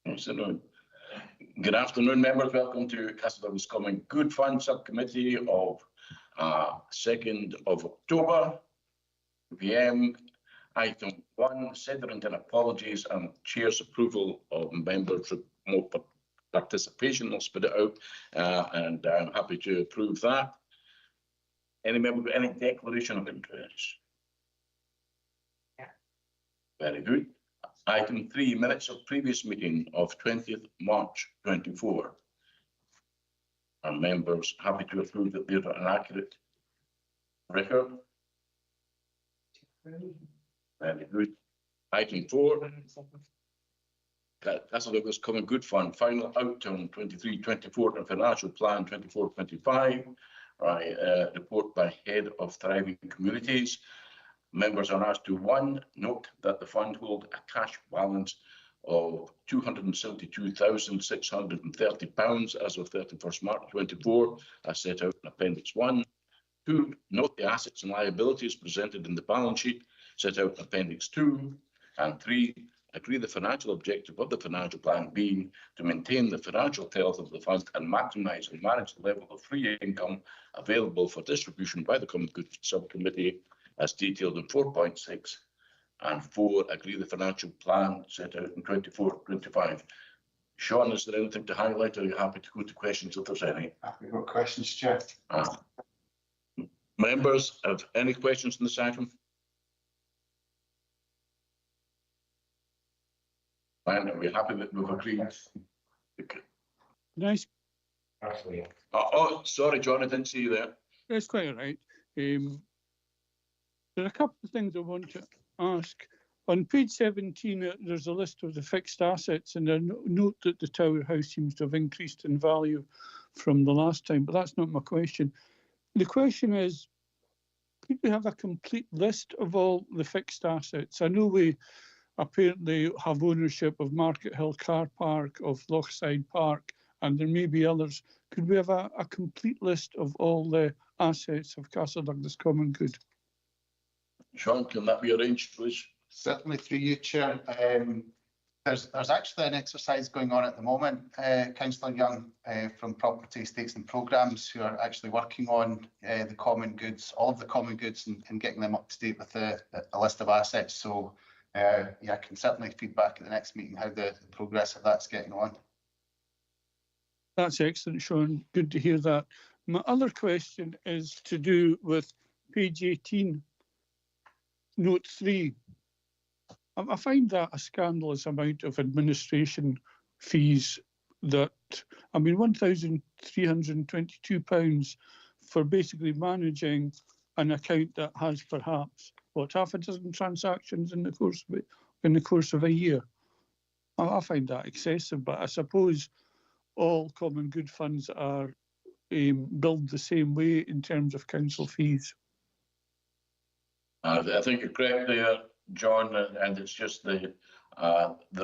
Good afternoon, members. Welcome to Castledouglas Common Good Fund Subcommittee of 2nd of October, PM. Item 1, Sederington apologies and Chair's approval of members' remote participation. I'll spit it out, and I'm happy to approve that. Any member with any declaration of interest? Yeah. Very good. Item 3, minutes of previous meeting of 20th March 24. Are members happy to approve that they're an accurate record? Very good. Item 4, Castledouglas Common Good Fund final outturn 23-24 and financial plan 24-25. Report by Head of Thriving Communities. Members are asked to 1, note that the fund hold a cash balance of £272,630 as of 31st March 24, as set out in Appendix 1. 2, note the assets and liabilities presented in the balance sheet set out in Appendix 2. And 3, agree the financial objective of the financial plan being to maintain the financial health of the fund and maximise and manage the level of free income available for distribution by the Common Good Subcommittee as detailed in 4.6. And 4, agree the financial plan set out in 24-25. Sean, is there anything to highlight, or are you happy to go to questions if there's any? We've got questions, Chair. Members, have any questions on this item? Fine, are we happy that we've agreed? Okay. Nice. Oh, sorry, John, I didn't see you there. That's quite all right. There are a couple of things I want to ask. On page 17, there's a list of the fixed assets, and I note that the Tower House seems to have increased in value from the last time, but that's not my question. The question is, could we have a complete list of all the fixed assets? I know we apparently have ownership of Market Hill Car Park, of Lochside Park, and there may be others. Could we have a complete list of all the assets of Castledouglas Common Good? Sean, can that be arranged, please? Certainly through you, Chair. There's actually an exercise going on at the moment, Councillor Young from Property Estates and Programmes, who are actually working on the common goods, all of the common goods, and getting them up to date with a list of assets. So yeah, I can certainly feed back at the next meeting how the progress of that's getting on. That's excellent, Sean. Good to hear that. My other question is to do with page 18, note 3. I find that a scandalous amount of administration fees that, I mean, £1,322 for basically managing an account that has perhaps, what, half a dozen transactions in the course of a year. I find that excessive, but I suppose all common good funds are billed the same way in terms of council fees. I think you're correct there, John, and it's just they're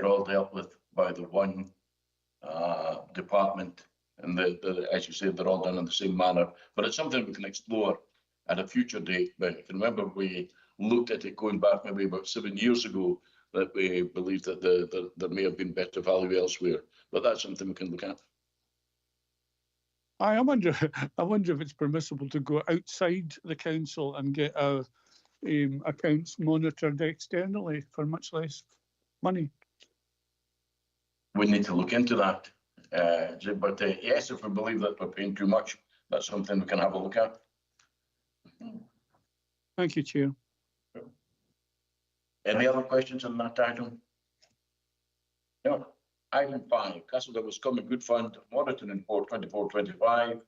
all dealt with by the one department, and as you said, they're all done in the same manner. But it's something we can explore at a future date. But if you remember, we looked at it going back maybe about 7 years ago, that we believed that there may have been better value elsewhere. But that's something we can look at. I wonder if it's permissible to go outside the council and get accounts monitored externally for much less money. We need to look into that. But yes, if we believe that we're paying too much, that's something we can have a look at. Thank you, Chair. Any other questions on that item? No. Item 5, Castledouglas Common Good Fund Monitoring Report 24-25.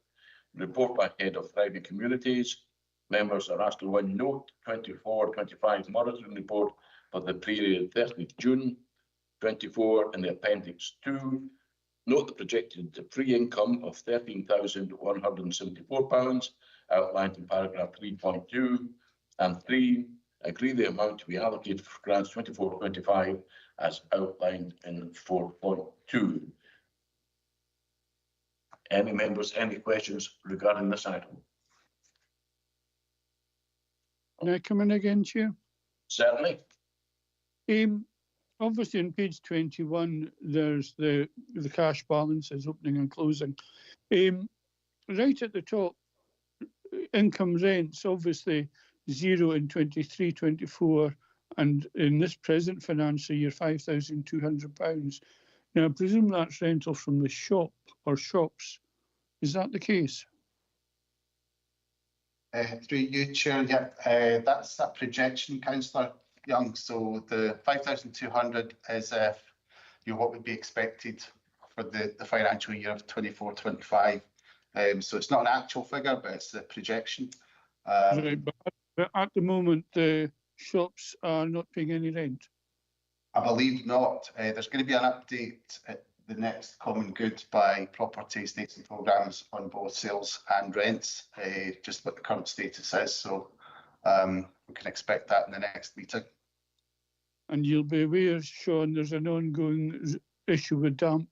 Report by Head of Thriving Communities. Members are asked to 1, note 24-25 monitoring report for the period 30th June 24 in the Appendix 2. Note the projected free income of £13,174 outlined in paragraph 3.2. And 3, agree the amount to be allocated for grants 24-25 as outlined in 4.2. Any members, any questions regarding this item? Can I come in again, Chair? Certainly. On obviously on page 21, there's the cash balances, opening and closing. Right at the top, income rents, obviously zero in 23, 24, and in this present financial year, £5,200. Now, I presume that's rental from the shop or shops. Is that the case? Through you, Chair, yeah, that's a projection, Councillor Young. So the 5,200 is what would be expected for the financial year of 24-25. So it's not an actual figure, but it's a projection. Right, but at the moment, the shops are not paying any rent. I believe not. There's going to be an update at the next Common Good by Property, Estates and Programmes on both sales and rents, just what the current status is. So we can expect that in the next meeting. And you'll be aware, Sean, there's an ongoing issue with damp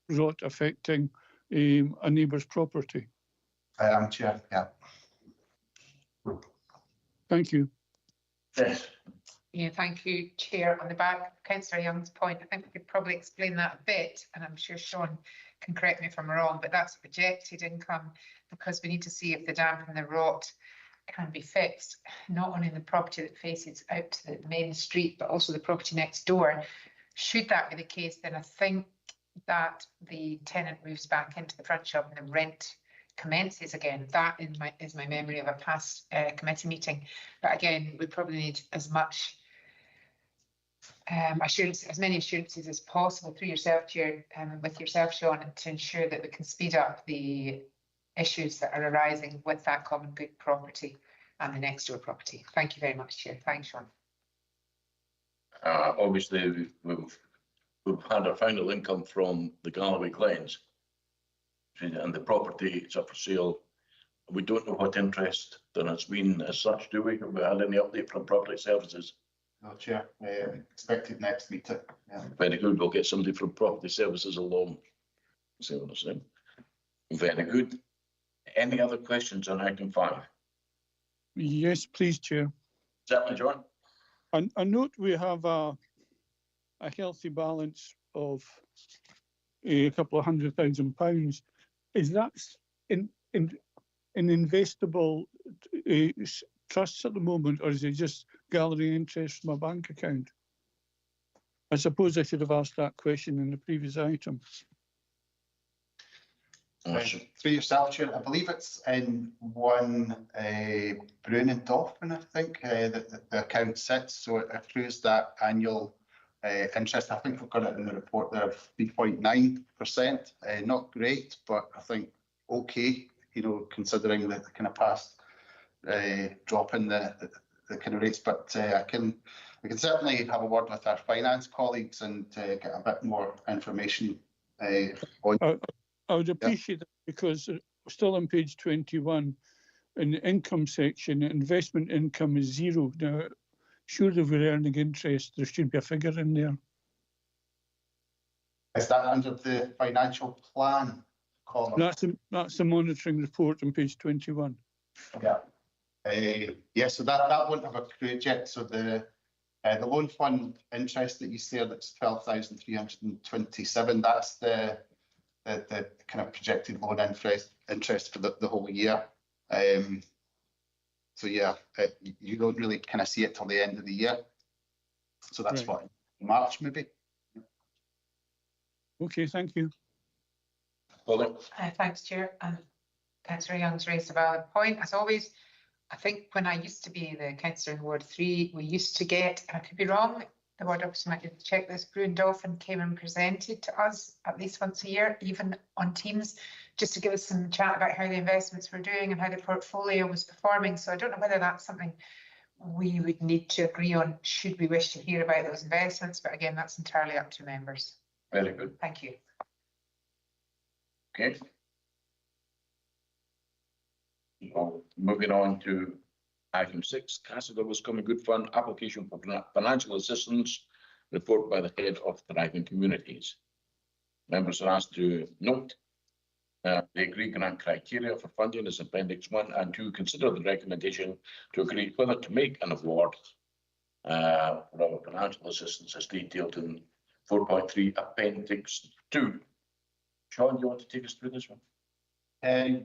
rot affecting a neighbour's property. I am, Chair, yeah. Thank you. Yes. Yeah, thank you, Chair. On the back of Councillor Young's point, I think we could probably explain that a bit, and I'm sure Sean can correct me if I'm wrong, but that's projected income because we need to see if the damp and the rot can be fixed, not only in the property that faces out to the main street, but also the property next door. Should that be the case, then I think that the tenant moves back into the front shop and the rent commences again. That is my memory of a past committee meeting. But again, we probably need as much assurance, as many assurances as possible through yourself, Chair, with yourself, Sean, to ensure that we can speed up the issues that are arising with that common good property and the next door property. Thank you very much, Chair. Thanks, Sean. Obviously, we've had our final income from the Galloway Glens, and the property is up for sale. We don't know what interest there has been as such, do we? Have we had any update from Property Services? No, Chair. Expected next meeting. Yeah. Very good. We'll get somebody from Property Services along. See what I'm saying? Very good. Any other questions on item 5? Yes, please, Chair. Certainly, John. I note we have a healthy balance of a couple of £100,000. Is that in investable trusts at the moment, or is it just gathering interest from a bank account? I suppose I should have asked that question in the previous item. Through yourself, Chair, I believe it's in one Brune and Dolphin, I think, that the account sits, so it accrues that annual interest. I think we've got it in the report there of 3.9%. Not great, but I think okay, you know, considering the kind of past drop in the kind of rates. But we can certainly have a word with our finance colleagues and get a bit more information on. I would appreciate that, because still on page 21, in the income section, investment income is zero. Now, surely if we're earning interest, there should be a figure in there. Is that under the financial plan column? That's the monitoring report on page 21. Yeah. Yeah, so that wouldn't have accrued yet. So the loan fund interest that you see, that's 12,327. That's the kind of projected loan interest for the whole year. So yeah, you don't really kind of see it till the end of the year. So that's right. What, March maybe? Okay, thank you. Thanks, Chair. And Councillor Young's raised a valid point. As always, I think when I used to be the councillor in Ward 3, we used to get, and I could be wrong, the ward officer might have to check this, Brune Dolphin came and presented to us at least once a year, even on Teams, just to give us some chat about how the investments were doing and how the portfolio was performing. So I don't know whether that's something we would need to agree on should we wish to hear about those investments. But again, that's entirely up to members. Very good. Thank you. Okay. Moving on to item 6, Castle Douglas Common Good Fund application for financial assistance, report by the head of Thriving Communities. Members are asked to note the agreed grant criteria for funding is Appendix 1 and 2. Consider the recommendation to agree whether to make an award Robert, financial assistance is detailed in 4.3 Appendix 2. Sean, you want to take us through this one?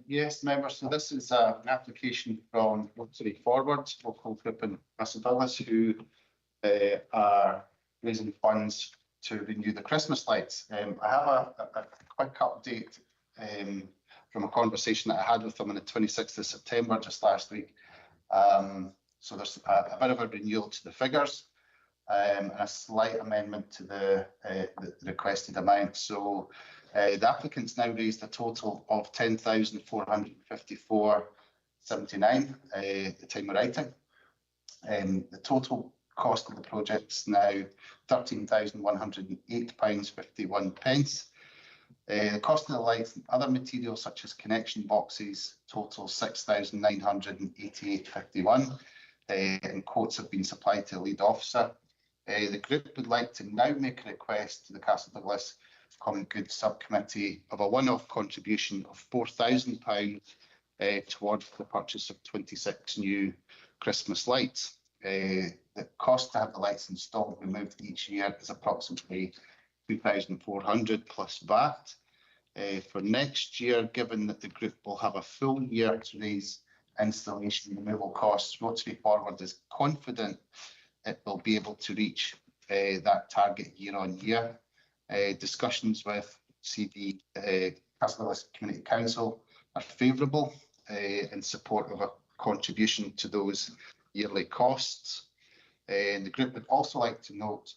Yes, members. So this is an application from Rotary Forward, local group in Russell Douglas, who are raising funds to renew the Christmas lights. I have a quick update from a conversation that I had with them on the 26th of September, just last week. So there's a bit of a renewal to the figures and a slight amendment to the requested amount. So the applicants now raised a total of £10,454.79 at the time of writing. The total cost of the project is now £13,108.51. The cost of the lights and other materials such as connection boxes total £6,988.51, and quotes have been supplied to the lead officer. The group would like to now make a request to the Castle Douglas Common Good Subcommittee of a one-off contribution of £4,000 towards the purchase of 26 new Christmas lights. The cost to have the lights installed and removed each year is approximately £2,400 plus VAT. For next year, given that the group will have a full year to raise installation and removal costs, Rotary Forward is confident it will be able to reach that target year on year. Discussions with CD Castle Douglas Community Council are favourable in support of a contribution to those yearly costs. The group would also like to note,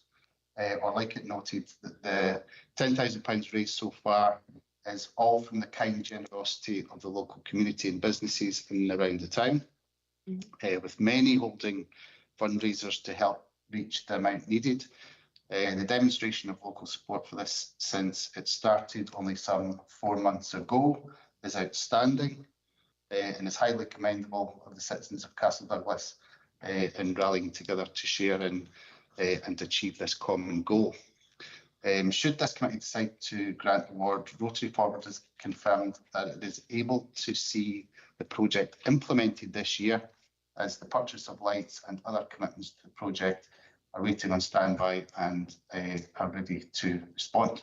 or like it noted, that the £10,000 raised so far is all from the kind generosity of the local community and businesses in and around the town, with many holding fundraisers to help reach the amount needed. The demonstration of local support for this since it started only some 4 months ago is outstanding and is highly commendable of the citizens of Castle Douglas in rallying together to share and achieve this common goal. Should this committee decide to grant the award, Rotary Forward has confirmed that it is able to see the project implemented this year, as the purchase of lights and other commitments to the project are waiting on standby and are ready to respond.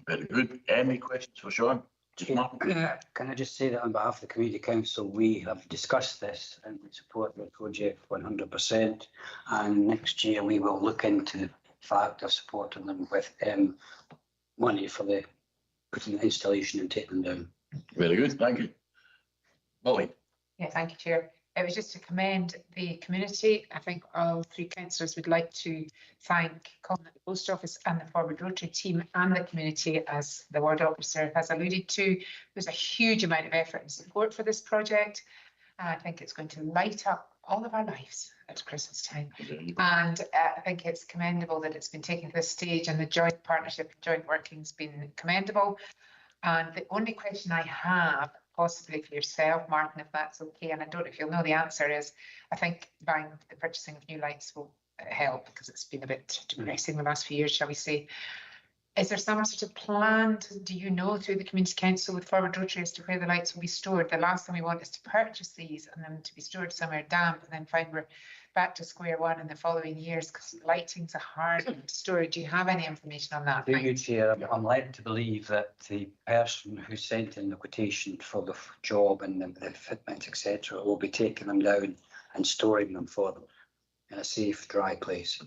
Very good. Any questions for Sean? Can I just say that on behalf of the Community Council, we have discussed this and we support the project 100%. And next year we will look into the fact of supporting them with money for the putting the installation and taking them down. Very good. Thank you. Molly. Yeah, thank you, Chair. It was just to commend the community. I think all three councillors would like to thank Colin at the Post Office and the Forward Rotary team and the community, as the ward officer has alluded to. There's a huge amount of effort and support for this project. I think it's going to light up all of our lives at Christmas time. And I think it's commendable that it's been taken to this stage, and the joint partnership and joint working has been commendable. And the only question I have, possibly for yourself, Martin, if that's okay, and I don't know if you'll know the answer, is I think buying the purchasing of new lights will help, because it's been a bit depressing the last few years, shall we say. Is there some sort of plan, do you know, through the Community Council with Forward Rotary as to where the lights will be stored? The last thing we want is to purchase these and them to be stored somewhere damp and then find we're back to square one in the following years, because lighting's a hard story. Do you have any information on that? Through you, Chair, I'm led to believe that the person who sent in the quotation for the job and the fitment, etc., will be taking them down and storing them for them in a safe, dry place.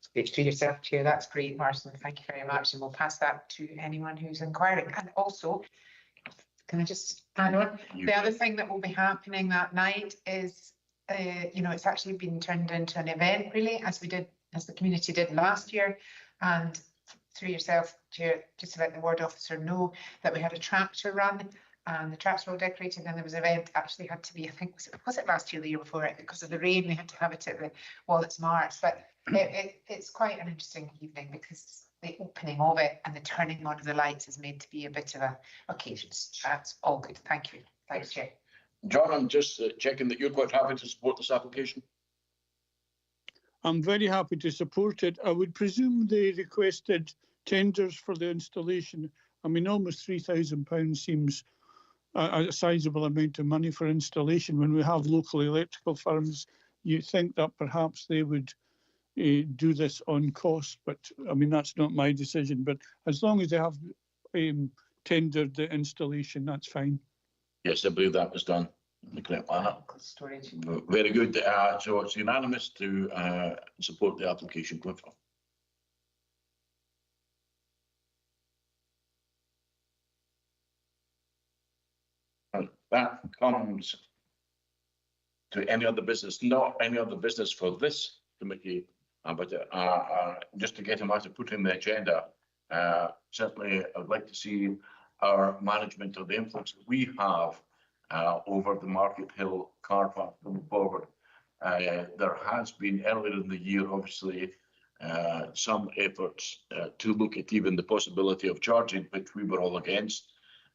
Speech to yourself, Chair. That's great, Martin. Thank you very much. And we'll pass that to anyone who's inquiring. And also, can I just add on? The other thing that will be happening that night is, you know, it's actually been turned into an event, really, as the community did last year. And through yourself, Chair, just to let the ward officer know that we had a tractor run, and the tracks were all decorated, and there was an event actually had to be, I think, was it last year, the year before it, because of the rain, we had to have it at the Wallace March. But it's quite an interesting evening, because the opening of it and the turning on of the lights is made to be a bit of a occasion. That's all good. Thank you. Thanks, Chair. John, I'm just checking that you're quite happy to support this application. I'm very happy to support it. I would presume they requested tenders for the installation. I mean, almost £3,000 seems a sizable amount of money for installation. When we have local electrical firms, you think that perhaps they would do this on cost, but I mean, that's not my decision. But as long as they have tendered the installation, that's fine. Yes, I believe that was done in the correct manner. Storage. Very good. So it's unanimous to support the application. Cliff. And that comes to any other business, not any other business for this committee, but just to get a matter put in the agenda. Certainly, I'd like to see our management of the influence that we have over the Market Hill car park going forward. There has been earlier in the year, obviously, some efforts to look at even the possibility of charging, which we were all against.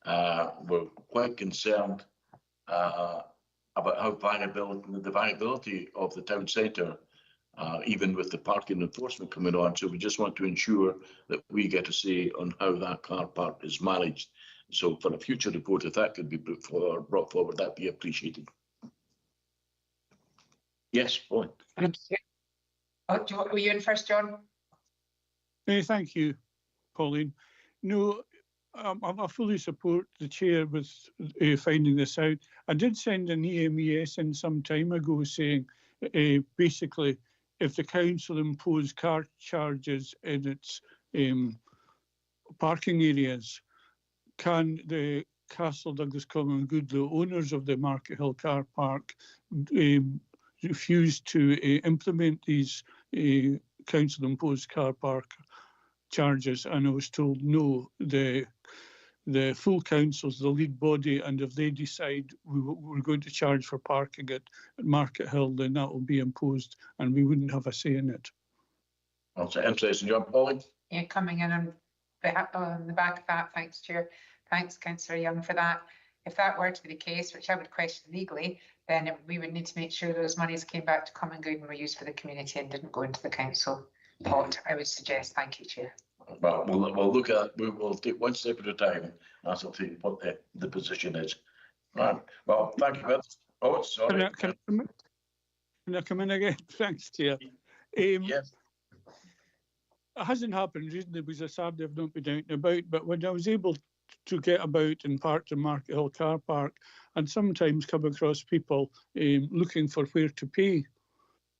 We're quite concerned about how the viability of the town centre, even with the parking enforcement coming on. So we just want to ensure that we get a say on how that car park is managed. So for a future report, if that could be brought forward, that'd be appreciated. Yes, Pauline. Thank you. Oh, were you in first, John? Thank you, Pauline. No, I fully support the chair with finding this out. I did send an EMES in some time ago saying basically if the council imposed car charges in its parking areas, can the Castle Douglas Common Good, the owners of the Market Hill car park, refuse to implement these council imposed car park charges? And I was told no, the full council's the lead body, and if they decide we're going to charge for parking at Market Hill, then that will be imposed and we wouldn't have a say in it. That's interesting, John. Pauline. Yeah, coming in on the back of that, thanks, Chair. Thanks, Councillor Young, for that. If that were to be the case, which I would question legally, then we would need to make sure those monies came back to Common Good and were used for the community and didn't go into the council pot, I would suggest. Thank you, Chair. Well, we'll look at, we'll take one step at a time. That's what the position is. Right. Well, thank you. Oh, sorry. Can I come in again? Thanks, Chair. Yes. It hasn't happened recently because I sadly have not been out and about, but when I was able to get about and park in Market Hill car park, and sometimes come across people looking for where to pay.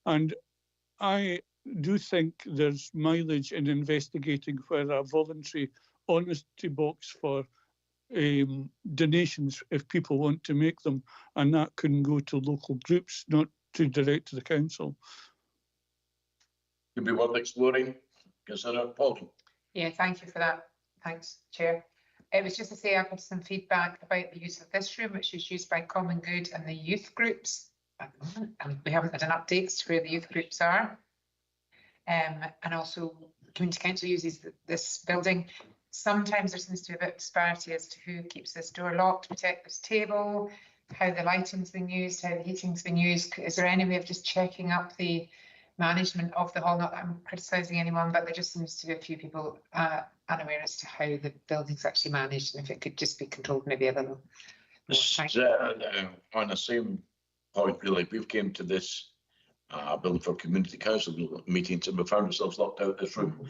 And I do think there's mileage in investigating where a voluntary honesty box for donations, if people want to make them, and that can go to local groups, not to direct to the council. Could be worth exploring. Consider Paul. Yeah, thank you for that. Thanks, Chair. It was just to say I've had some feedback about the use of this room, which is used by Common Good and the youth groups at the moment, and we haven't had an update as to where the youth groups are. And also Community Council uses this building. Sometimes there seems to be a bit of disparity as to who keeps this door locked to protect this table, how the lighting's been used, how the heating's been used. Is there any way of just checking up the management of the hall? Not that I'm criticising anyone, but there just seems to be a few people unaware as to how the building's actually managed, and if it could just be controlled maybe a little more. On the same point, really, we've came to this building for community council meetings and we found ourselves locked out of this room.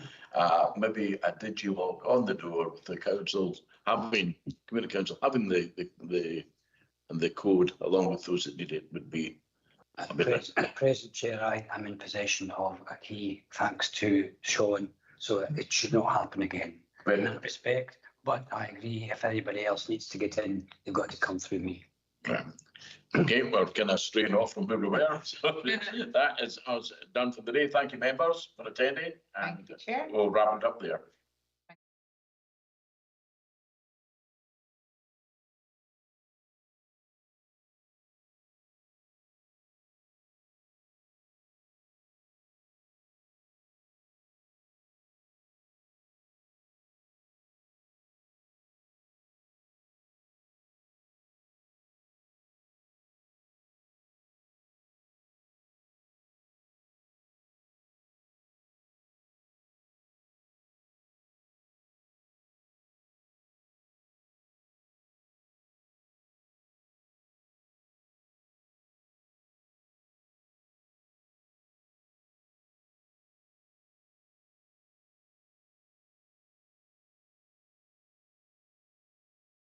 Maybe a digi-lock on the door, the council having, community council having the code along with those that need it would be. At present, Chair, I am in possession of a key thanks to Sean, so it should not happen again in that respect. But I agree, if anybody else needs to get in, they've got to come through me. Okay, we're kind of straying off from where we were. So that is us done for the day. Thank you, members, for attending, and Thank you, Chair. we'll wrap it up there.